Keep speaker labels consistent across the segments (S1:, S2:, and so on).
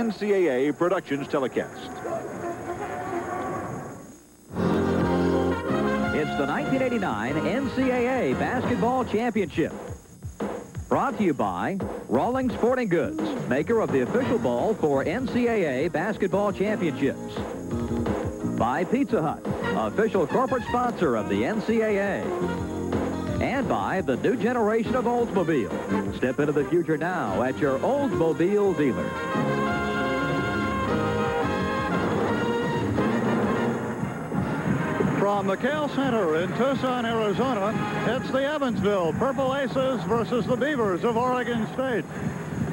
S1: NCAA Productions telecast.
S2: It's the 1989 NCAA Basketball Championship. Brought to you by Rawlings Sporting Goods, maker of the official ball for NCAA Basketball Championships. By Pizza Hut, official corporate sponsor of the NCAA. And by the new generation of Oldsmobile. Step into the future now at your Oldsmobile dealer.
S3: From the Kell Center in Tucson, Arizona, it's the Evansville Purple Aces versus the Beavers of Oregon State.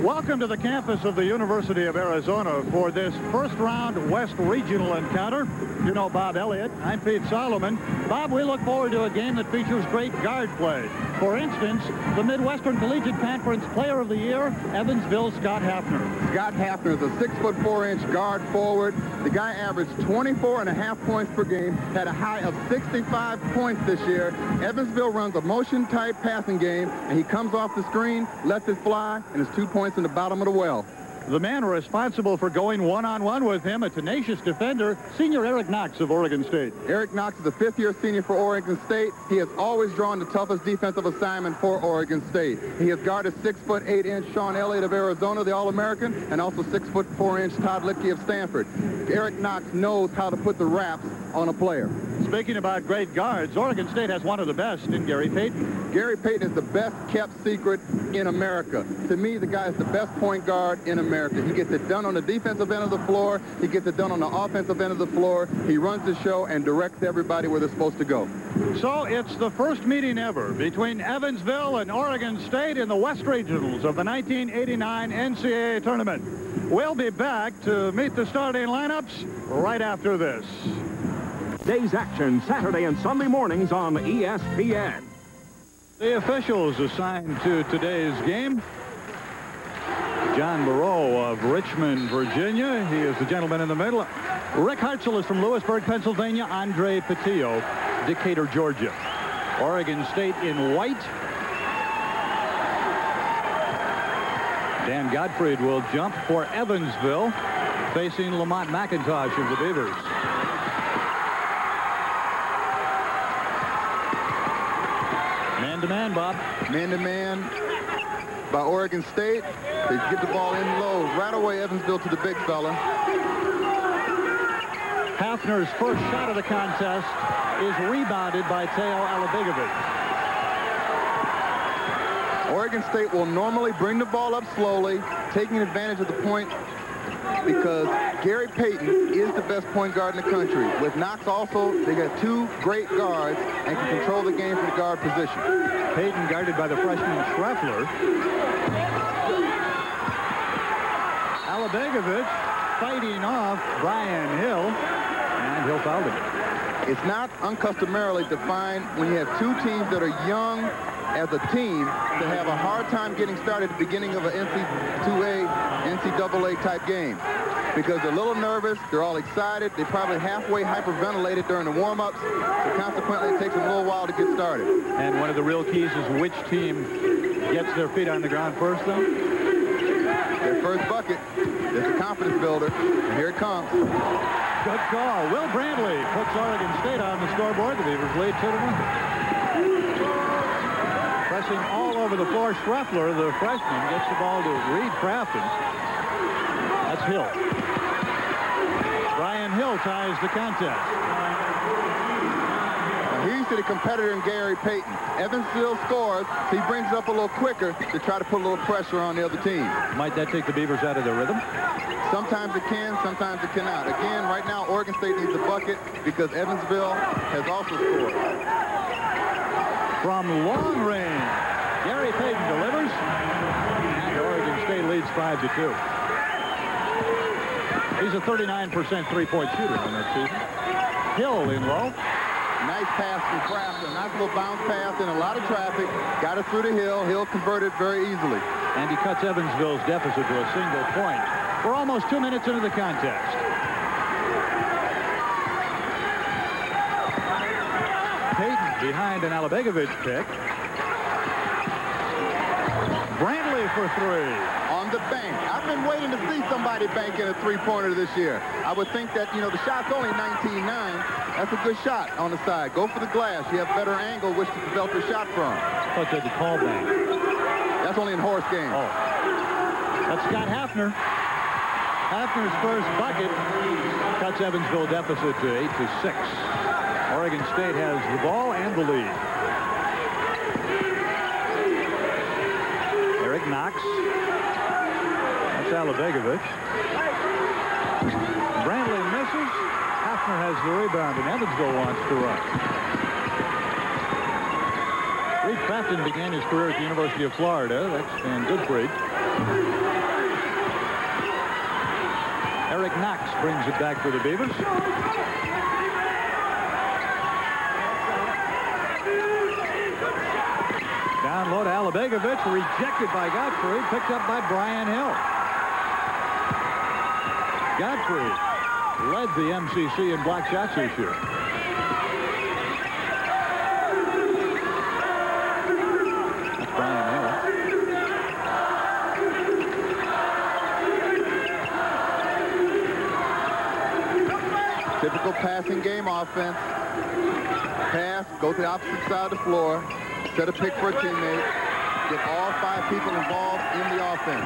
S3: Welcome to the campus of the University of Arizona for this first-round West Regional encounter. You know Bob Elliott. I'm Pete Solomon. Bob, we look forward to a game that features great guard play. For instance, the Midwestern Collegiate Conference Player of the Year, Evansville's Scott Hafner.
S4: Scott Hafner is a 6'4" guard forward. The guy averaged 24.5 points per game, had a high of 65 points this year. Evansville runs a motion-type passing game, and he comes off the screen, lets it fly, and is 2 points in the bottom of the well.
S3: The man responsible for going one-on-one with him, a tenacious defender, senior Eric Knox of Oregon State.
S4: Eric Knox is a fifth-year senior for Oregon State. He has always drawn the toughest defensive assignment for Oregon State. He has guarded 6'8" Sean Elliott of Arizona, the All-American, and also 6'4" Todd Litke of Stanford. Eric Knox knows how to put the wraps on a player.
S3: Speaking about great guards, Oregon State has one of the best in Gary Payton.
S4: Gary Payton is the best-kept secret in America. To me, the guy is the best point guard in America. He gets it done on the defensive end of the floor. He gets it done on the offensive end of the floor. He runs the show and directs everybody where they're supposed to go.
S3: So it's the first meeting ever between Evansville and Oregon State in the West Regionals of the 1989 NCAA tournament. We'll be back to meet the starting lineups right after this.
S1: Day's action Saturday and Sunday mornings on ESPN.
S3: The officials assigned to today's game: John Moreau of Richmond, Virginia. He is the gentleman in the middle. Rick Hartzell is from Lewisburg, Pennsylvania. Andre Patillo, Decatur, Georgia. Oregon State in white. Dan Gottfried will jump for Evansville, facing Lamont McIntosh of the Beavers. Man-to-man, Bob.
S4: Man-to-man by Oregon State. They get the ball in low. Right away, Evansville to the big fella.
S3: Hafner's first shot of the contest is rebounded by Teo Alabegovic.
S4: Oregon State will normally bring the ball up slowly, taking advantage of the point because Gary Payton is the best point guard in the country. With Knox also, they got two great guards and can control the game from the guard position.
S3: Payton guarded by the freshman Schreffler. Alabegovic fighting off Brian Hill, and Hill fouled him.
S4: It's not uncustomarily defined when you have two teams that are young as a team to have a hard time getting started at the beginning of an NCAA type game because they're a little nervous, they're all excited, they probably halfway hyperventilated during the warm-ups, so consequently it takes them a little while to get started.
S3: And one of the real keys is which team gets their feet on the ground first, though?
S4: Their first bucket is a confidence builder, and here it comes.
S3: Good call. Will Brantley puts Oregon State on the scoreboard. The Beavers lead 2-1. Pressing all over the floor, Schreffler, the freshman, gets the ball to Reed Crafton. That's Hill. Brian Hill ties the contest.
S4: Now he's the competitor in Gary Payton. Evansville scores, so he brings it up a little quicker to try to put a little pressure on the other team.
S3: Might that take the Beavers out of their rhythm?
S4: Sometimes it can, sometimes it cannot. Again, right now, Oregon State needs a bucket because Evansville has also scored.
S3: From long range, Gary Payton delivers, and Oregon State leads 5-2. He's a 39% three-point shooter on that season. Hill in low.
S4: Nice pass from Crafton. Nice little bounce pass in a lot of traffic. Got it through the Hill. Hill converted very easily.
S3: And he cuts Evansville's deficit to a single point. We're almost 2 minutes into the contest. Payton behind an Alabegovic pick. Brantley for three.
S4: On the bank. I've been waiting to see somebody bank in a three-pointer this year. I would think that, you know, the shot's only 19-9. That's a good shot on the side. Go for the glass. You have better angle which to develop your shot from.
S3: I thought they had the call back.
S4: That's only in horse games.
S3: Oh. That's Scott Hafner. Hafner's first bucket cuts Evansville deficit to 8-6. Oregon State has the ball and the lead. Eric Knox. That's Alabegovic. Brantley misses. Hafner has the rebound, and Evansville wants to run. Reed Crafton began his career at the University of Florida. That's Stan Goodfried. Eric Knox brings it back for the Beavers. Down low to Alabegovic, rejected by Godfrey, picked up by Brian Hill. Godfrey led the MCC in block shots this year. That's Brian Hill.
S4: Typical passing game offense. Pass, go to the opposite side of the floor, set a pick for a teammate, get all 5 people involved in the offense.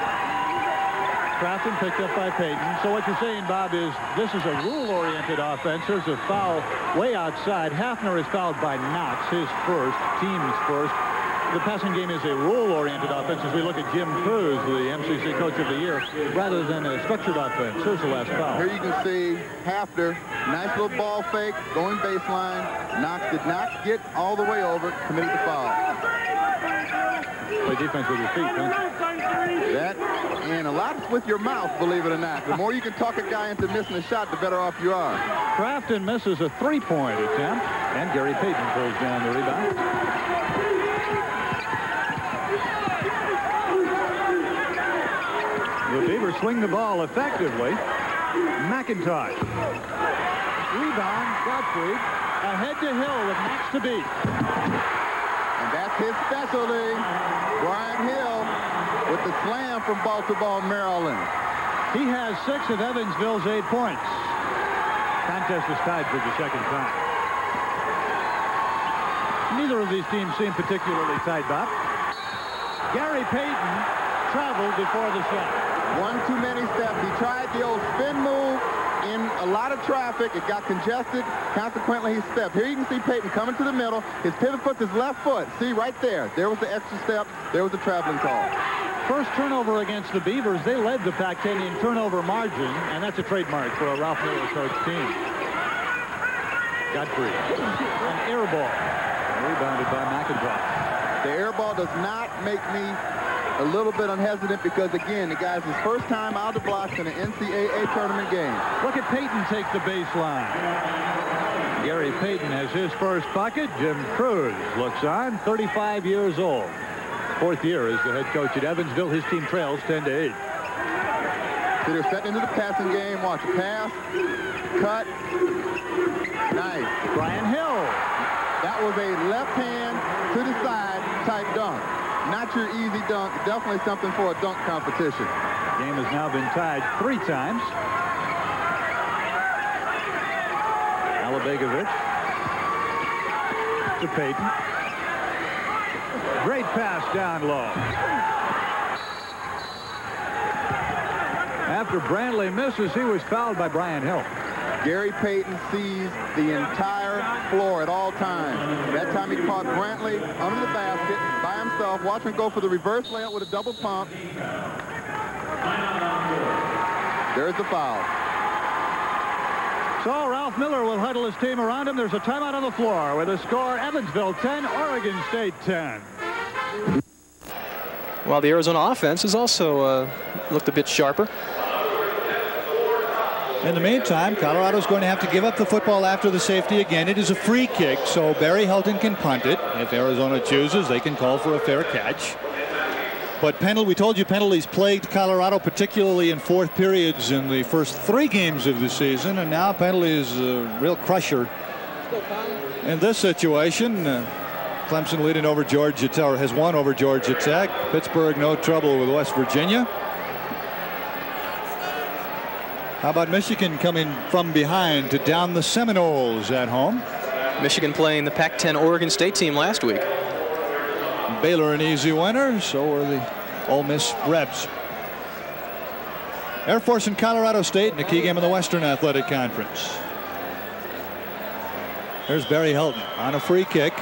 S3: Crafton picked up by Payton. So what you're saying, Bob, is this is a rule-oriented offense. There's a foul way outside. Hafner is fouled by Knox, his first, team's first. The passing game is a rule-oriented offense as we look at Jim Cruz, the MCC Coach of the Year, rather than a structured offense. Here's the last foul.
S4: Here you can see Hafner, nice little ball fake, going baseline. Knox did not get all the way over, committed the foul.
S3: Play defense with your feet, huh?
S4: That, and a lot with your mouth, believe it or not. The more you can talk a guy into missing a shot, the better off you are.
S3: Crafton misses a three-point attempt, and Gary Payton pulls down the rebound. The Beavers swing the ball effectively. McIntosh. Rebound, Godfrey. Ahead to Hill with Max to beat.
S4: And that's his specialty. Brian Hill with the slam from Baltimore, Maryland.
S3: He has 6 of Evansville's 8 points. Contest is tied for the second time. Neither of these teams seem particularly tight, Bob. Gary Payton traveled before the shot.
S4: One too many steps. He tried the old spin move in a lot of traffic. It got congested. Consequently, he stepped. Here you can see Payton coming to the middle. His pivot foot's his left foot. See, right there. There was the extra step. There was the traveling call.
S3: First turnover against the Beavers. They led the Pac-10 in turnover margin, and that's a trademark for a Ralph Miller coach team. Godfrey. An air ball. Rebounded by McIntosh.
S4: The air ball does not make me a little bit unhesitant because, again, the guy's his first time out of the blocks in an NCAA tournament game.
S3: Look at Payton take the baseline. Gary Payton has his first bucket. Jim Cruz looks on, 35 years old. 4th year as the head coach at Evansville. His team trails 10-8.
S4: So they're setting into the passing game. Watch a pass, cut, nice.
S3: Brian Hill.
S4: That was a left hand to the side type dunk. Not your easy dunk. Definitely something for a dunk competition.
S3: The game has now been tied 3 times. Alabegovic to Payton. Great pass down low. After Brantley misses, he was fouled by Brian Hill.
S4: Gary Payton sees the entire floor at all times. That time he caught Brantley under the basket by himself. Watch him go for the reverse layup with a double pump. There's the foul.
S3: So Ralph Miller will huddle his team around him. There's a timeout on the floor with a score Evansville 10, Oregon State 10.
S5: While the Arizona offense has also looked a bit sharper.
S6: In the meantime, Colorado's going to have to give up the football after the safety again. It is a free kick, so Barry Helton can punt it. If Arizona chooses, they can call for a fair catch. But we told you penalties plagued Colorado, particularly in 4th periods in the first 3 games of the season, and now penalty is a real crusher. In this situation, Clemson leading over Georgia Tech, or has won over Georgia Tech. Pittsburgh no trouble with West Virginia. How about Michigan coming from behind to down the Seminoles at home?
S5: Michigan playing the Pac-10 Oregon State team last week.
S6: Baylor an easy winner, so are the Ole Miss Rebs. Air Force and Colorado State in a key game in the Western Athletic Conference. There's Barry Helton on a free kick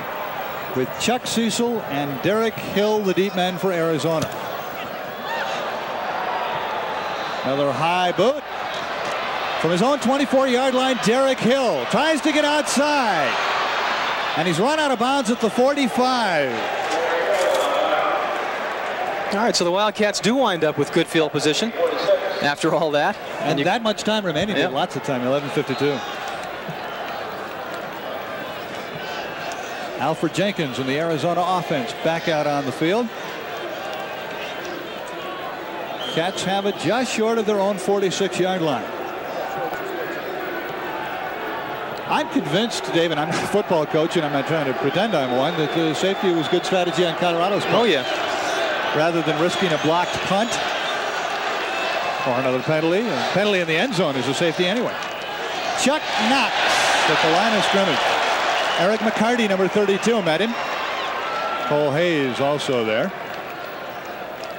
S6: with Chuck Cecil and Derek Hill, the deep man for Arizona. Another high boot. From his own 24-yard line, Derek Hill tries to get outside. And he's run out of bounds at the 45.
S5: All right, so the Wildcats do wind up with good field position after all that.
S6: And that much time remaining.
S5: Yep.
S6: Lots of time, 11:52. Alfred Jenkins and the Arizona offense back out on the field. Cats have it just short of their own 46-yard line. I'm convinced, Dave, and I'm not a football coach, and I'm not trying to pretend I'm one, that the safety was good strategy on Colorado's part.
S5: Oh, yeah.
S6: Rather than risking a blocked punt or another penalty. A penalty in the end zone is a safety anyway. Chuck Knox at the line of scrimmage. Eric McCarty, number 32, met him. Cole Hayes also there.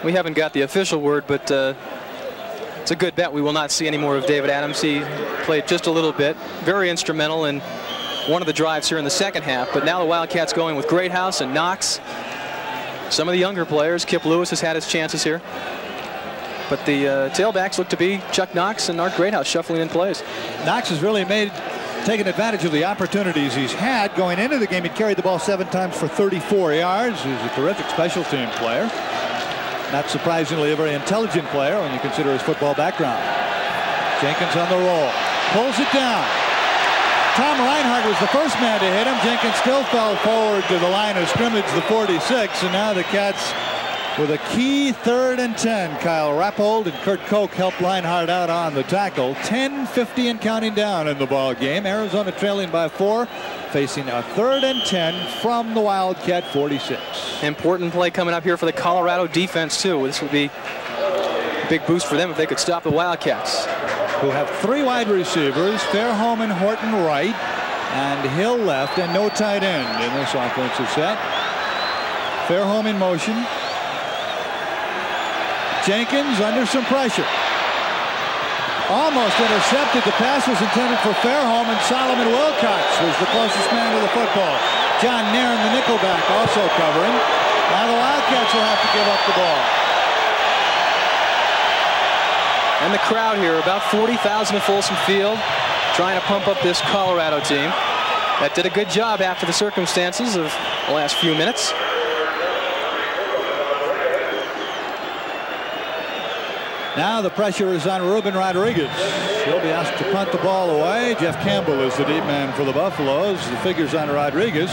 S5: We haven't got the official word, but it's a good bet we will not see any more of David Adams. He played just a little bit, very instrumental in one of the drives here in the second half. But now the Wildcats going with Greathouse and Knox. Some of the younger players. Kip Lewis has had his chances here. But the tailbacks look to be Chuck Knox and Art Greathouse shuffling in plays.
S6: Knox has really taken advantage of the opportunities he's had. Going into the game, he carried the ball 7 times for 34 yards. He's a terrific special team player. Not surprisingly, a very intelligent player when you consider his football background. Jenkins on the roll. Pulls it down. Tom Reinhardt was the first man to hit him. Jenkins still fell forward to the line of scrimmage, the 46, and now the Cats with a key 3rd and 10. Kyle Rappold and Kurt Koch helped Reinhardt out on the tackle. 10:50 and counting down in the ball game. Arizona trailing by 4, facing a 3rd and 10 from the Wildcat 46.
S5: Important play coming up here for the Colorado defense, too. This would be a big boost for them if they could stop the Wildcats,
S6: who have 3 wide receivers, Fairholm and Horton right, and Hill left, and no tight end in this offensive set. Fairholm in motion. Jenkins under some pressure. Almost intercepted. The pass was intended for Fairholm, and Solomon Wilcox was the closest man to the football. John Nairn, the nickelback, also covering. Now the Wildcats will have to give up the ball.
S5: And the crowd here, about 40,000 at Folsom Field, trying to pump up this Colorado team. That did a good job after the circumstances of the last few minutes.
S6: Now the pressure is on Ruben Rodriguez. He'll be asked to punt the ball away. Jeff Campbell is the deep man for the Buffaloes. The figure's on Rodriguez.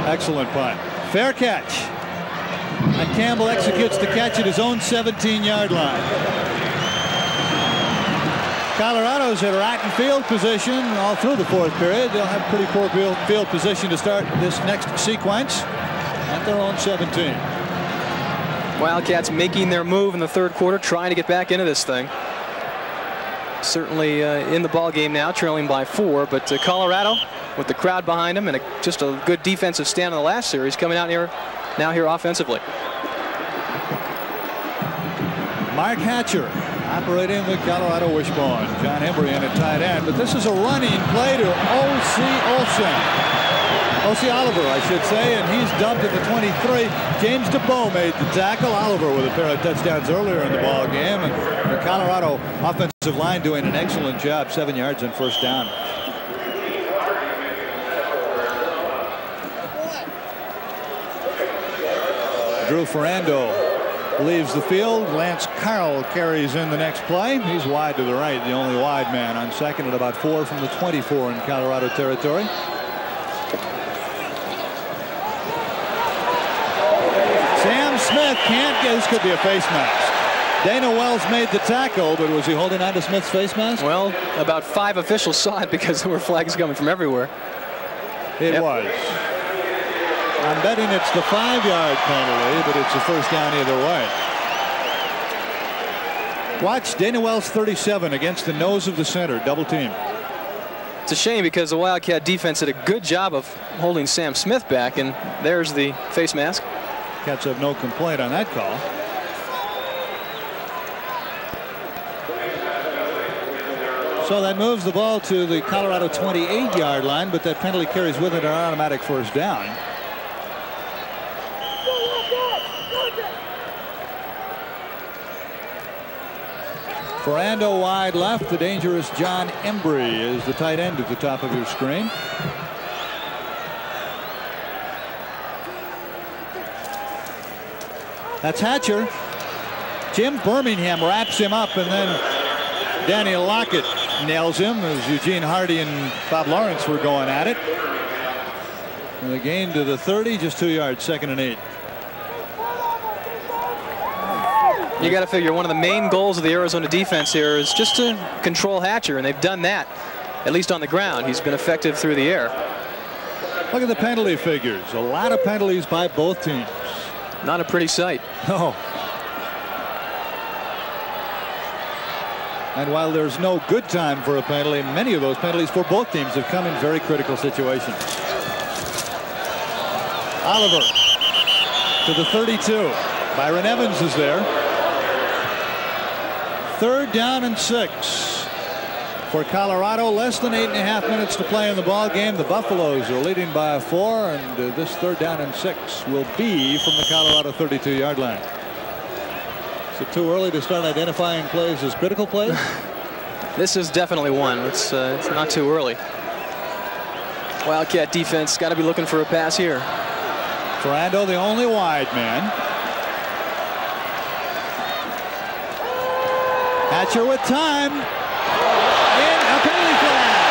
S6: Excellent punt. Fair catch. And Campbell executes the catch at his own 17-yard line. Colorado's at rotten field position all through the 4th period. They'll have pretty poor field position to start this next sequence at their own 17.
S5: Wildcats making their move in the 3rd quarter, trying to get back into this thing. Certainly in the ball game now, trailing by 4, but Colorado with the crowd behind them and just a good defensive stand in the last series, coming out here now offensively. Mark
S6: Hatcher operating the Colorado wishbone. John Embry in at tight end, but this is a running play to O.C. Oliver, I should say, and he's dumped at the 23. James DeBow made the tackle. Oliver with a pair of touchdowns earlier in the ball game, and the Colorado offensive line doing an excellent job. 7 yards on first down. Drew Ferrando leaves the field. Lance Carroll carries in the next play. He's wide to the right, the only wide man on second at about 4 from the 24 in Colorado territory. Sam Smith can't get, this could be a face mask. Dana Wells made the tackle, but was he holding on to Smith's face mask?
S5: Well, about 5 officials saw it because there were flags coming from everywhere.
S6: It was. I'm betting it's the 5-yard penalty, but it's a first down either way. Watch Dana Wells 37 against the nose of the center, double team.
S5: It's a shame because the Wildcat defense did a good job of holding Sam Smith back, and there's the face mask.
S6: Cats have no complaint on that call. So that moves the ball to the Colorado 28-yard line, but that penalty carries with it an automatic first down. Ferrando wide left. The dangerous John Embry is the tight end at the top of your screen. That's Hatcher. Jim Birmingham wraps him up, and then Danny Lockett nails him as Eugene Hardy and Bob Lawrence were going at it. And the gain to the 30, just 2 yards, 2nd and 8.
S5: You got to figure one of the main goals of the Arizona defense here is just to control Hatcher, and they've done that, at least on the ground. He's been effective through the air.
S6: Look at the penalty figures. A lot of penalties by both teams.
S5: Not a pretty sight.
S6: No. And while there's no good time for a penalty, many of those penalties for both teams have come in very critical situations. Oliver to the 32. Byron Evans is there. 3rd down and 6 for Colorado. Less than 8.5 minutes to play in the ball game. The Buffaloes are leading by 4, and this 3rd down and 6 will be from the Colorado 32-yard line. Is it too early to start identifying plays as critical plays?
S5: This is definitely one. It's not too early. Wildcat defense got to be looking for a pass here.
S6: Ferrando, the only wide man. Hatcher with time. And a penalty flag.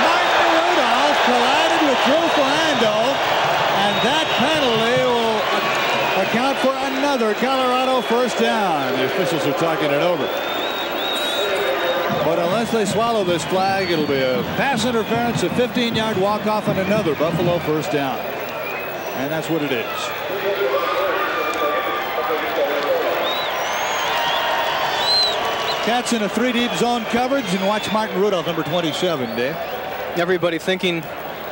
S6: Martin Rudolph collided with Drew Ferrando, and that penalty will account for another Colorado first down. The officials are talking it over. But unless they swallow this flag, it'll be a pass interference, a 15-yard walk-off, and another Buffalo first down. And that's what it is. Cats in a 3-deep zone coverage, and watch Martin Rudolph, number 27, Dave.
S5: Everybody thinking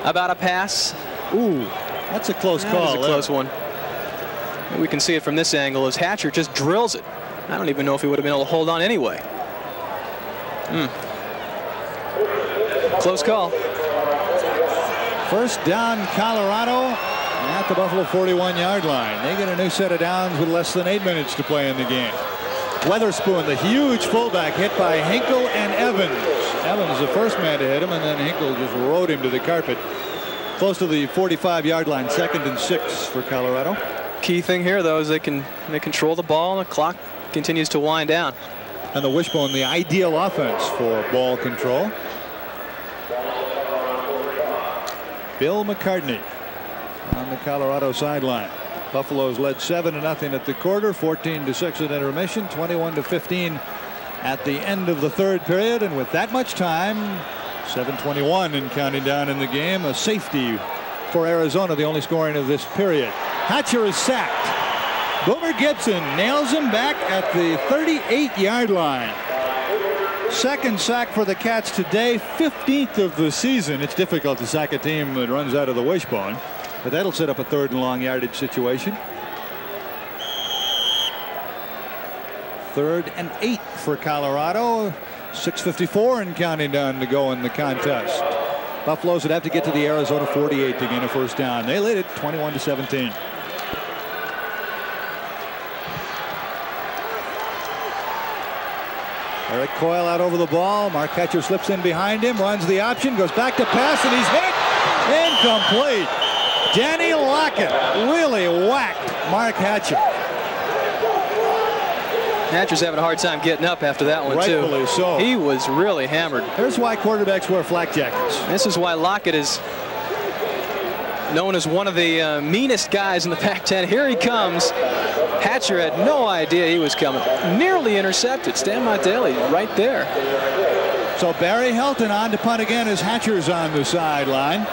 S5: about a pass.
S6: Ooh, that's a close call.
S5: That's a close one. We can see it from this angle as Hatcher just drills it. I don't even know if he would have been able to hold on anyway. Close call.
S6: First down, Colorado at the Buffalo 41-yard line. They get a new set of downs with less than 8 minutes to play in the game. Weatherspoon, the huge fullback, hit by Hinkle and Evans. Evans the first man to hit him, and then Hinkle just rode him to the carpet. Close to the 45-yard line, 2nd and 6 for Colorado.
S5: Key thing here, though, is they control the ball, and the clock continues to wind down.
S6: And the wishbone, the ideal offense for ball control. Bill McCartney on the Colorado sideline. Buffaloes led 7-0 at the quarter, 14-6 at intermission, 21-15 at the end of the 3rd period. And with that much time, 7:21 and counting down in the game, a safety for Arizona, the only scoring of this period. Hatcher is sacked. Boomer Gibson nails him back at the 38-yard line. 2nd sack for the Cats today, 15th of the season. It's difficult to sack a team that runs out of the wishbone, but that'll set up a 3rd and long yardage situation. 3rd and 8 for Colorado. 6:54 and counting down to go in the contest. Buffaloes would have to get to the Arizona 48 to gain a first down. They lead it 21-17. Eric Coyle out over the ball. Mark Hatcher slips in behind him, runs the option, goes back to pass, and he's hit. Incomplete. Danny Lockett really whacked Mark Hatcher.
S5: Hatcher's having a hard time getting up after that one, too.
S6: Rightfully so.
S5: He was really hammered.
S6: Here's why quarterbacks wear flak jackets.
S5: This is why Lockett is known as one of the meanest guys in the Pac-10. Here he comes. Hatcher had no idea he was coming. Nearly intercepted. Stan Monteli right there.
S6: So Barry Helton on to punt again as Hatcher's on the sideline.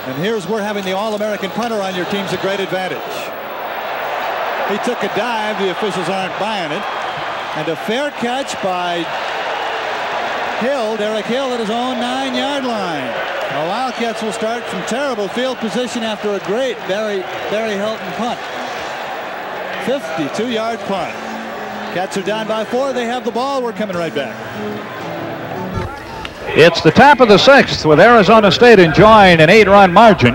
S6: And here's where having the All-American punter on your team's a great advantage. He took a dive. The officials aren't buying it. And a fair catch by Hill, Derek Hill, at his own 9-yard line. The Wildcats will start from terrible field position after a great Barry Helton punt. 52-yard punt. Cats are down by 4. They have the ball. We're coming right back.
S7: It's the top of the 6th with Arizona State enjoying an 8-run margin.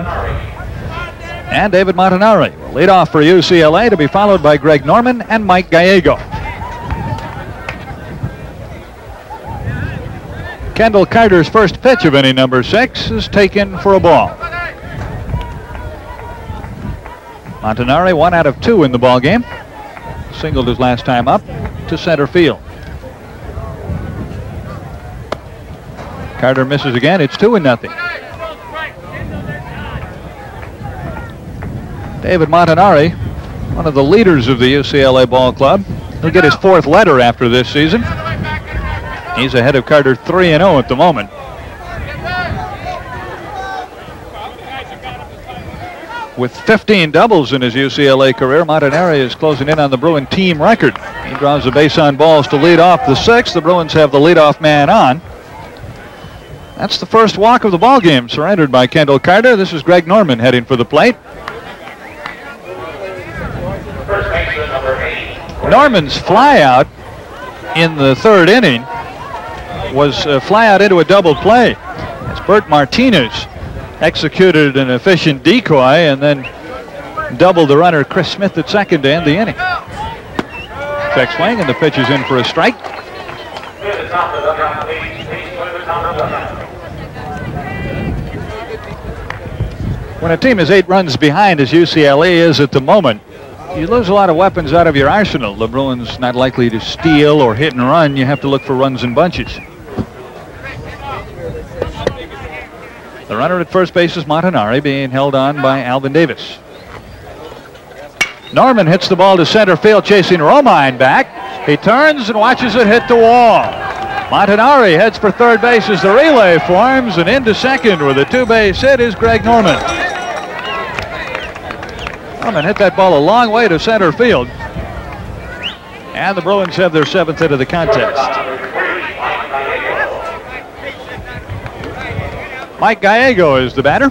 S7: And David Montanari will lead off for UCLA, to be followed by Greg Norman and Mike Gallego. Kendall Carter's first pitch of inning number 6 is taken for a ball. Montanari 1 out of 2 in the ball game. Singled his last time up to center field. Carter misses again. It's 2-0. David Montanari, one of the leaders of the UCLA ball club. He'll get his 4th letter after this season. He's ahead of Carter 3-0 at the moment. With 15 doubles in his UCLA career, Montanari is closing in on the Bruin team record. He draws the base on balls to lead off the 6th. The Bruins have the leadoff man on. That's the first walk of the ball game, surrendered by Kendall Carter. This is Greg Norman heading for the plate. Norman's flyout in the 3rd inning was a flyout into a double play. It's Bert Martinez executed an efficient decoy and then doubled the runner Chris Smith at second to end the inning. Check swing, and the pitch is in for a strike. When a team is 8 runs behind, as UCLA is at the moment, you lose a lot of weapons out of your arsenal. The Bruins not likely to steal or hit and run. You have to look for runs in bunches. The runner at first base is Montanari, being held on by Alvin Davis. Norman hits the ball to center field, chasing Romine back. He turns and watches it hit the wall. Montanari heads for third base as the relay forms, and into second with a 2-base hit is Greg Norman. Norman hit that ball a long way to center field. And the Bruins have their 7th hit of the contest. Mike Gallego is the batter.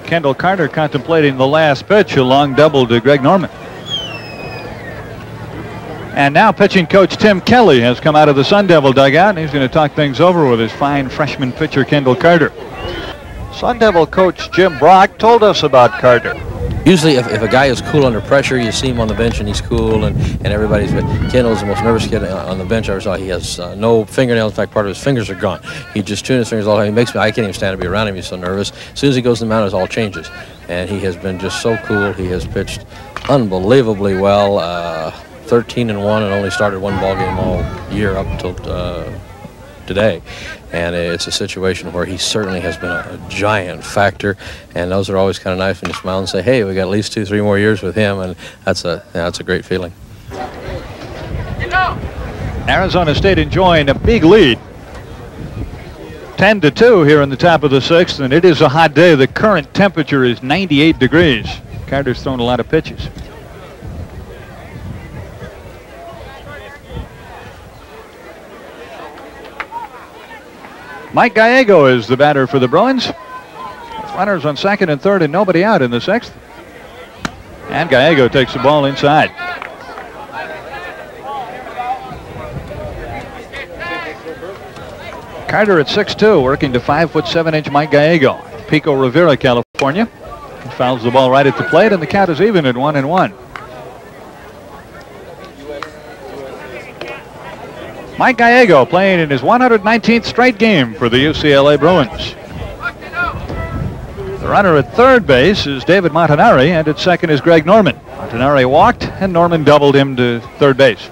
S7: Kendall Carter contemplating the last pitch, a long double to Greg Norman. And now pitching coach Tim Kelly has come out of the Sun Devil dugout, and he's going to talk things over with his fine freshman pitcher Kendall Carter. Sun Devil coach Jim Brock told us about Carter.
S8: Usually if a guy is cool under pressure, you see him on the bench and he's cool, and everybody's, but Kendall's the most nervous kid on the bench I ever saw. He has no fingernails. In fact, part of his fingers are gone. He just tunes his fingers all the time. He makes me, I can't even stand to be around him. He's so nervous. As soon as he goes to the mound, it all changes. And he has been just so cool. He has pitched unbelievably well. 13-1 and only started 1 ball game all year up until today. And it's a situation where he certainly has been a giant factor, and those are always kind of nice when you smile and say, hey, we got at least 2-3 more years with him, and that's a great feeling.
S7: Arizona State enjoying a big lead, 10-2 here in the top of the 6th, and it is a hot day. The current temperature is 98 degrees. Carter's thrown a lot of pitches. Mike Gallego is the batter for the Bruins. Runners on second and third and nobody out in the 6th. And Gallego takes the ball inside. Carter at 6'2", working to 5'7" Mike Gallego. Pico Rivera, California. He fouls the ball right at the plate, and the count is even at 1-1. Mike Gallego playing in his 119th straight game for the UCLA Bruins. The runner at third base is David Montanari, and at second is Greg Norman. Montanari walked, and Norman doubled him to third base.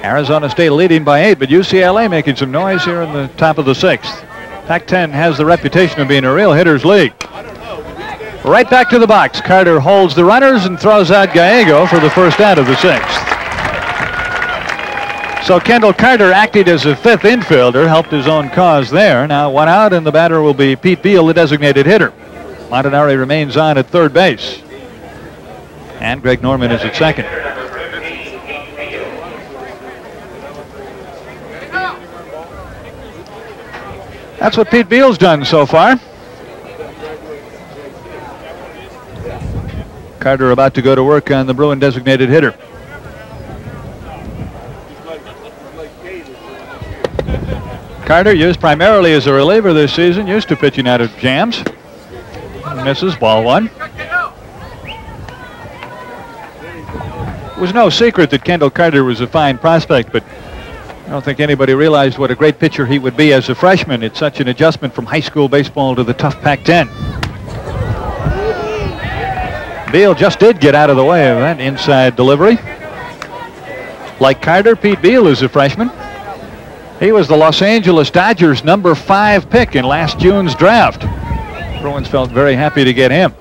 S7: Arizona State leading by 8, but UCLA making some noise here in the top of the 6th. Pac-10 has the reputation of being a real hitter's league. Right back to the box. Carter holds the runners and throws out Gallego for the first out of the 6th. So Kendall Carter acted as a fifth infielder, helped his own cause there. Now 1 out, and the batter will be Pete Beal, the designated hitter. Montanari remains on at third base. And Greg Norman is at second. That's what Pete Beal's done so far. Carter about to go to work on the Bruin designated hitter. Carter, used primarily as a reliever this season, used to pitching out of jams. Misses, ball one. It was no secret that Kendall Carter was a fine prospect, but I don't think anybody realized what a great pitcher he would be as a freshman. It's such an adjustment from high school baseball to the tough Pac-10. Beal just did get out of the way of that inside delivery. Like Carter, Pete Beal is a freshman. He was the Los Angeles Dodgers' number 5 pick in last June's draft. Bruins felt very happy to get him.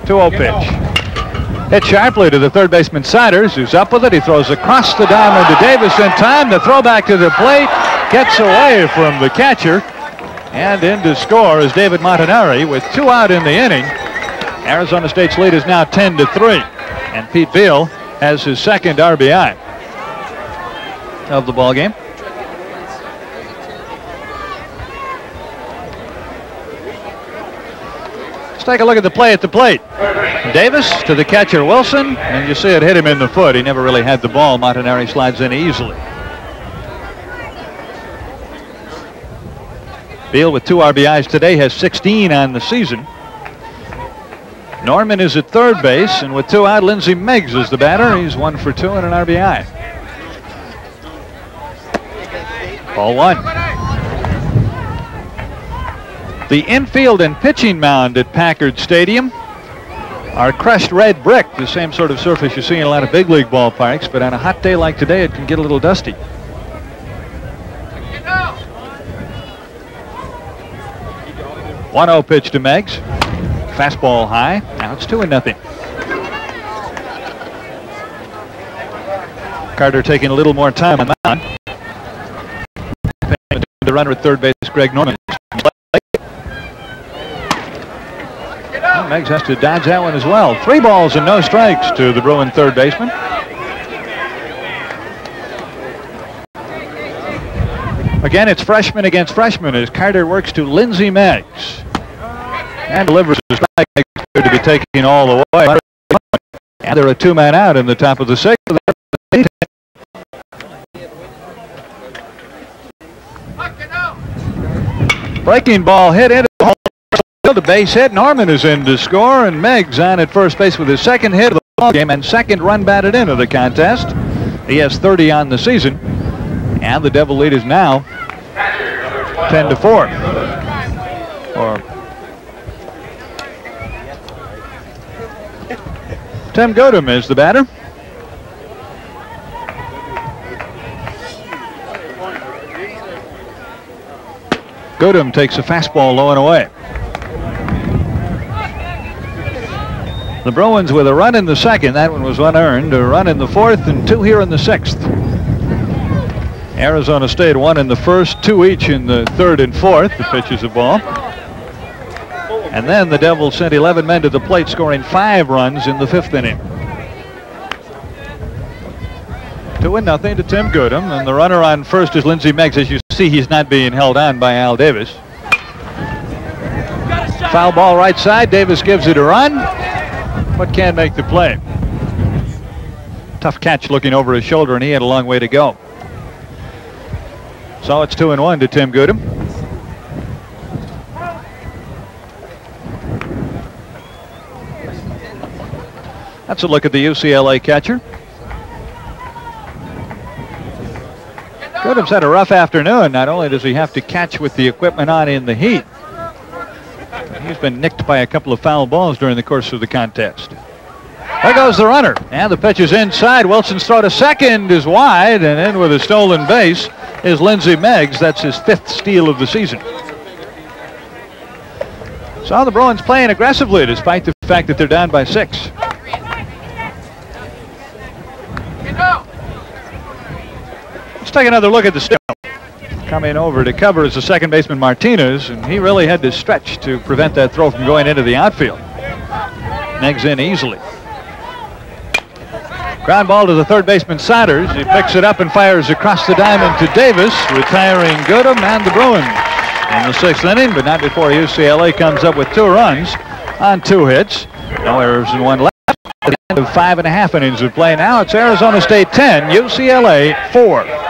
S7: 2-0 pitch. Hit sharply to the third baseman Siders, who's up with it. He throws across the diamond to Davis in time. The throwback to the plate gets away from the catcher. And in to score is David Montanari with 2 out in the inning. Arizona State's lead is now 10-3. And Pete Beal has his second RBI of the ball game. Let's take a look at the play at the plate. Davis to the catcher Wilson, and you see it hit him in the foot. He never really had the ball. Montanari slides in easily. Beal with 2 RBIs today has 16 on the season. Norman is at third base, and with 2 out, Lindsey Meggs is the batter. He's 1 for 2 and an RBI. Ball one. The infield and pitching mound at Packard Stadium are crushed red brick, the same sort of surface you see in a lot of big league ballparks, but on a hot day like today, it can get a little dusty. One-0 pitch to Meggs. Fastball high. Now it's 2-0. Carter taking a little more time on that. The runner at third base, Greg Norman. Well, Meggs has to dodge that one as well. 3 balls and no strikes to the Bruin third baseman. Again, it's freshman against freshman as Carter works to Lindsey Meggs. And delivers a strike to be taken all the way. And they're a 2-man out in the top of the 6th. Breaking ball hit into the hole. The base hit. Norman is in to score, and Meggs on at first base with his second hit of the ball game and second run batted into the contest. He has 30 on the season, and the Devil lead is now 10-4. Tim Godum is the batter. Godum takes a fastball low and away. The Bruins with a run in the second. That one was unearned. A run in the fourth and 2 here in the 6th. Arizona State 1 in the first, 2 each in the 3rd and 4th. The pitch is a ball. And then the Devils sent 11 men to the plate, scoring 5 runs in the 5th inning. 2-0 to Tim Godum, and the runner on first is Lindsey Meggs. As you see, he's not being held on by Al Davis. Foul ball right side. Davis gives it a run, but can't make the play. Tough catch looking over his shoulder, and he had a long way to go. So it's 2-1 to Tim Godum. That's a look at the UCLA catcher. Godum's had a rough afternoon. Not only does he have to catch with the equipment on in the heat, but he's been nicked by a couple of foul balls during the course of the contest. There goes the runner, and the pitch is inside. Wilson's throw to second is wide, and in with a stolen base is Lindsey Meggs. That's his 5th steal of the season. So the Bruins playing aggressively despite the fact that they're down by 6. take another look at the still. Coming over to cover is the second baseman Martinez, and he really had to stretch to prevent that throw from going into the outfield. Negs in easily. Ground ball to the third baseman Saunders. He picks it up and fires across the diamond to Davis, retiring Goodham and the Bruins in the 6th inning, but not before UCLA comes up with 2 runs on 2 hits. No errors and 1 left. At the end of 5.5 innings of play now, it's Arizona State 10, UCLA 4.